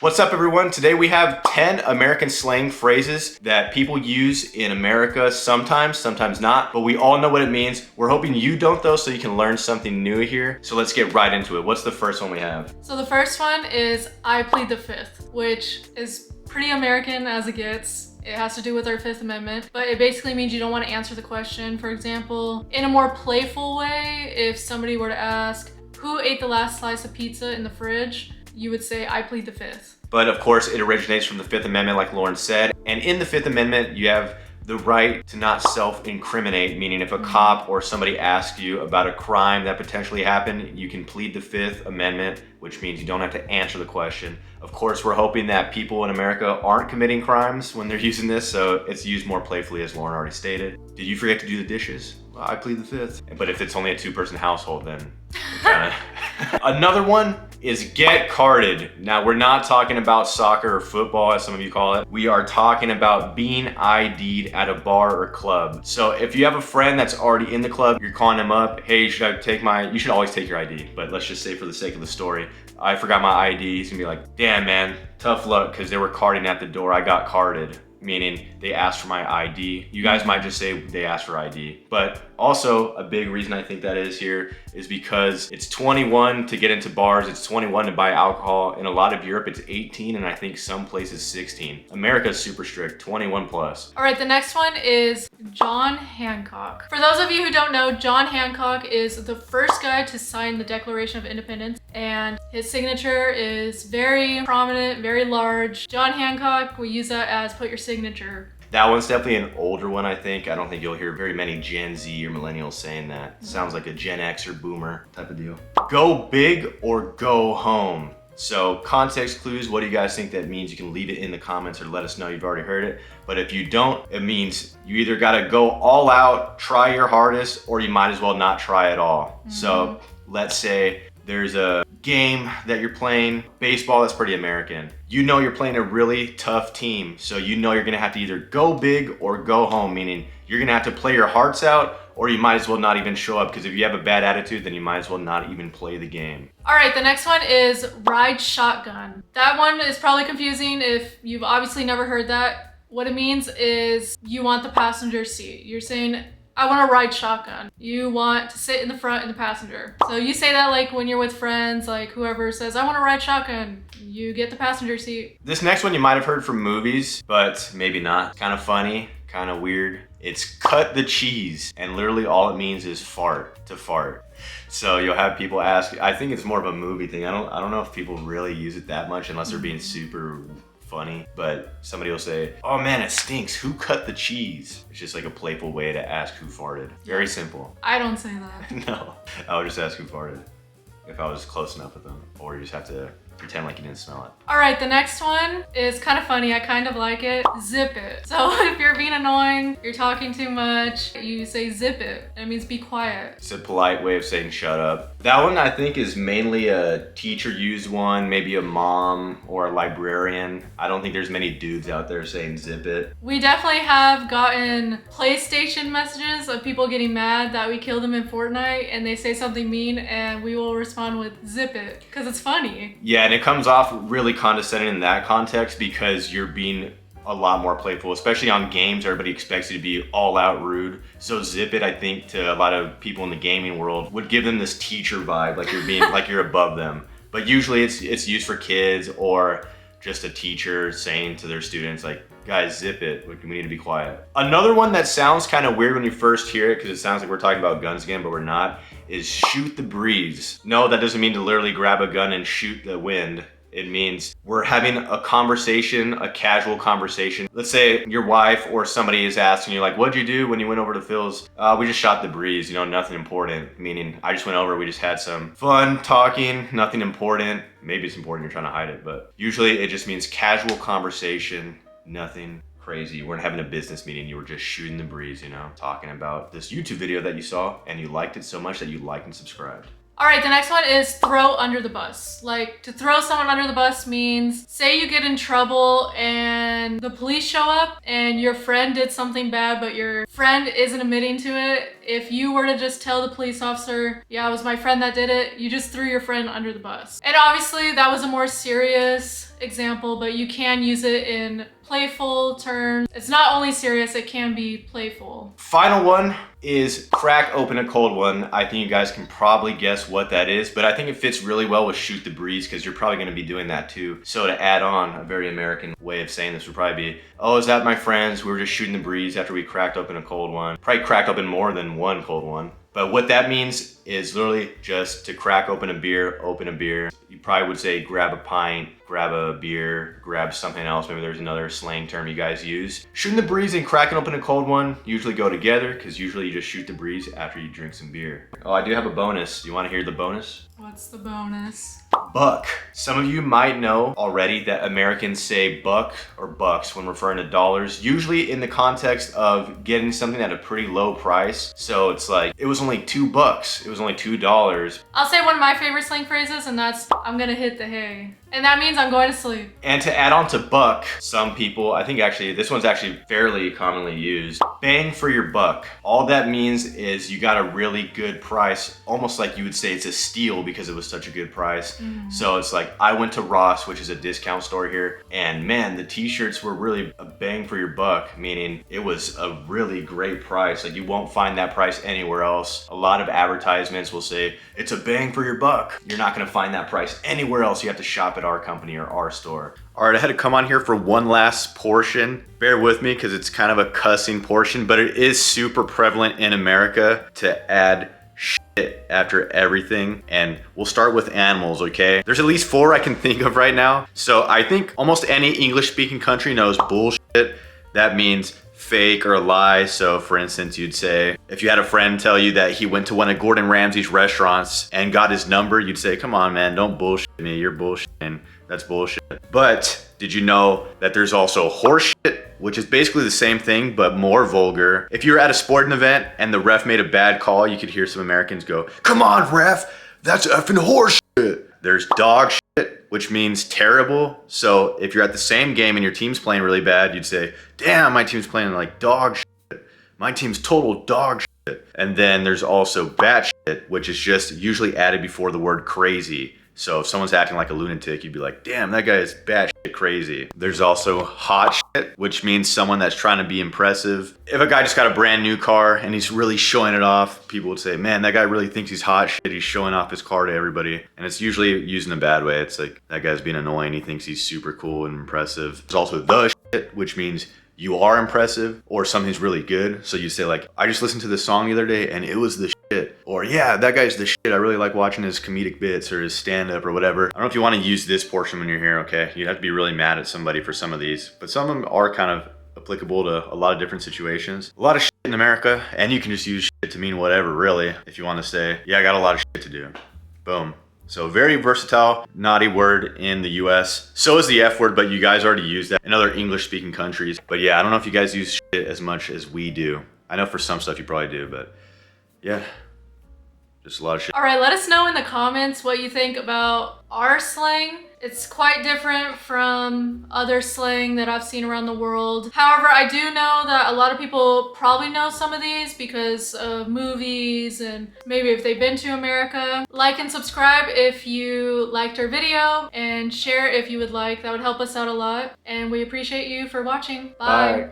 What's up, everyone? Today we have 10 American slang phrases that people use in America sometimes, sometimes not, but we all know what it means. We're hoping you don't though, so you can learn something new here. So let's get right into it. What's the first one we have? So the first one is I plead the fifth, which is pretty American as it gets. It has to do with our Fifth Amendment, but it basically means you don't want to answer the question. For example, in a more playful way, if somebody were to ask, who ate the last slice of pizza in the fridge? You would say, I plead the fifth. But of course, it originates from the Fifth Amendment, like Lauren said. And in the Fifth Amendment, you have the right to not self-incriminate, meaning if a cop or somebody asks you about a crime that potentially happened, you can plead the Fifth Amendment, which means you don't have to answer the question. Of course, we're hoping that people in America aren't committing crimes when they're using this, so it's used more playfully, as Lauren already stated. Did you forget to do the dishes? Well, I plead the fifth. But if it's only a two-person household, then kinda. Another one is get carded. Now, we're not talking about soccer or football, as some of you call it. We are talking about being ID'd at a bar or club. So if you have a friend that's already in the club, you're calling them up, hey, you should always take your ID, but let's just say for the sake of the story, I forgot my ID. He's gonna be like, damn man, tough luck, because they were carding at the door, I got carded. Meaning they asked for my ID. You guys might just say they asked for ID. But also a big reason I think that is here is because it's 21 to get into bars, it's 21 to buy alcohol. In a lot of Europe, it's 18, and I think some places 16. America's super strict, 21 plus. All right, the next one is John Hancock. For those of you who don't know, John Hancock is the first guy to sign the Declaration of Independence, and his signature is very prominent, very large. John Hancock, we use that as put your signature. That one's definitely an older one, I think. I don't think you'll hear very many Gen Z or millennials saying that. Sounds like a Gen X or boomer type of deal. Go big or go home. So context clues, what do you guys think that means? You can leave it in the comments or let us know you've already heard it. But if you don't, it means you either gotta go all out, try your hardest, or you might as well not try at all. So let's say there's a game that you're playing, baseball, that's pretty American. You know you're playing a really tough team, so you know you're gonna have to either go big or go home, meaning you're gonna have to play your hearts out, or you might as well not even show up, because if you have a bad attitude, then you might as well not even play the game. All right, the next one is ride shotgun. That one is probably confusing if you've obviously never heard that. What it means is you want the passenger seat. You're saying, I want to ride shotgun. You want to sit in the front in the passenger. So you say that like when you're with friends, like whoever says, I want to ride shotgun, you get the passenger seat. This next one you might have heard from movies, but maybe not. Kind of funny, kind of weird. It's cut the cheese, and literally all it means is fart, to fart. So you'll have people ask, I think it's more of a movie thing. I don't know if people really use it that much unless they're being super funny, but somebody will say, oh man, it stinks, who cut the cheese? It's just like a playful way to ask who farted. Very simple. I don't say that. No, I would just ask who farted if I was close enough with them, or you just have to pretend like you didn't smell it. All right, the next one is kind of funny. I kind of like it. Zip it. So if you're being annoying, you're talking too much, you say zip it. It means be quiet. It's a polite way of saying shut up. That one I think is mainly a teacher used one, maybe a mom or a librarian. I don't think there's many dudes out there saying zip it. We definitely have gotten PlayStation messages of people getting mad that we killed them in Fortnite and they say something mean and we will respond with zip it because it's funny. Yeah, and it comes off really condescending in that context because you're being a lot more playful, especially on games. Everybody expects you to be all out rude. So zip it, I think, to a lot of people in the gaming world would give them this teacher vibe, like you're being like you're above them. But usually it's used for kids or just a teacher saying to their students like, guys, zip it, we need to be quiet. Another one that sounds kind of weird when you first hear it, because it sounds like we're talking about guns again, but we're not, is shoot the breeze. No, that doesn't mean to literally grab a gun and shoot the wind. It means we're having a conversation, a casual conversation. Let's say your wife or somebody is asking you like, what'd you do when you went over to Phil's? We just shot the breeze, you know, nothing important. Meaning I just went over, we just had some fun talking, nothing important. Maybe it's important, you're trying to hide it, but usually it just means casual conversation, nothing crazy. You weren't having a business meeting, you were just shooting the breeze, you know, talking about this YouTube video that you saw and you liked it so much that you liked and subscribed. All right, the next one is throw under the bus. Like, to throw someone under the bus means, say you get in trouble and the police show up and your friend did something bad, but your friend isn't admitting to it. If you were to just tell the police officer, yeah, it was my friend that did it, you just threw your friend under the bus. And obviously that was a more serious example, but you can use it in playful terms. It's not only serious, it can be playful. Final one is crack open a cold one. I think you guys can probably guess what that is, but I think it fits really well with shoot the breeze because you're probably going to be doing that too. So to add on, a very American way of saying this would probably be, oh, is that my friends? We were just shooting the breeze after we cracked open a cold one. Probably cracked open more than one cold one. But what that means is literally just to crack open a beer, open a beer. You probably would say grab a pint, grab a beer, grab something else. Maybe there's another slang term you guys use. Shooting the breeze and cracking open a cold one usually go together because usually you just shoot the breeze after you drink some beer. Oh, I do have a bonus. You want to hear the bonus? What's the bonus? Buck. Some of you might know already that Americans say buck or bucks when referring to dollars, usually in the context of getting something at a pretty low price. So it's like, it was only $2. It was only $2. I'll say one of my favorite slang phrases, and that's, I'm gonna hit the hay. And that means I'm going to sleep. And to add on to buck, some people, I think actually, this one's actually fairly commonly used. Bang for your buck. All that means is you got a really good price, almost like you would say it's a steal because it was such a good price. So it's like, I went to Ross, which is a discount store here, and man, the t-shirts were really a bang for your buck, meaning it was a really great price. Like you won't find that price anywhere else. A lot of advertisements will say, it's a bang for your buck. You're not gonna find that price anywhere else. You have to shop at our company or our store. All right, I had to come on here for one last portion. Bear with me because it's kind of a cussing portion, but it is super prevalent in America to add shit after everything. And we'll start with animals, okay? There's at least 4 I can think of right now. So I think almost any English speaking country knows bullshit. That means fake or lie. So for instance, you'd say, if you had a friend tell you that he went to one of Gordon Ramsay's restaurants and got his number, you'd say, come on, man, don't bullshit me. You're bullshitting. That's bullshit. But did you know that there's also horseshit, which is basically the same thing, but more vulgar? If you were at a sporting event and the ref made a bad call, you could hear some Americans go, come on, ref, that's effing horseshit. There's dog shit, which means terrible. So if you're at the same game and your team's playing really bad, you'd say, damn, my team's playing like dog shit. My team's total dog shit. And then there's also bat shit, which is just usually added before the word crazy. So if someone's acting like a lunatic, you'd be like, damn, that guy is batshit crazy. There's also hot shit, which means someone that's trying to be impressive. If a guy just got a brand new car and he's really showing it off, people would say, man, that guy really thinks he's hot shit. He's showing off his car to everybody. And it's usually used in a bad way. It's like, that guy's being annoying. He thinks he's super cool and impressive. There's also the shit, which means you are impressive or something's really good. So you say like, I just listened to this song the other day and it was the shit. Or yeah, that guy's the shit. I really like watching his comedic bits or his stand up or whatever. I don't know if you want to use this portion when you're here, okay? You'd have to be really mad at somebody for some of these, but some of them are kind of applicable to a lot of different situations. A lot of shit in America, and you can just use shit to mean whatever really. If you want to say, yeah, I got a lot of shit to do. Boom. So very versatile, naughty word in the US. So is the F word, but you guys already use that in other English speaking countries. But yeah, I don't know if you guys use shit as much as we do. I know for some stuff you probably do, but yeah, just a lot of shit. All right, let us know in the comments what you think about our slang. It's quite different from other slang that I've seen around the world. However, I do know that a lot of people probably know some of these because of movies and maybe if they've been to America. Like and subscribe if you liked our video and share if you would like. That would help us out a lot. And we appreciate you for watching. Bye. Bye.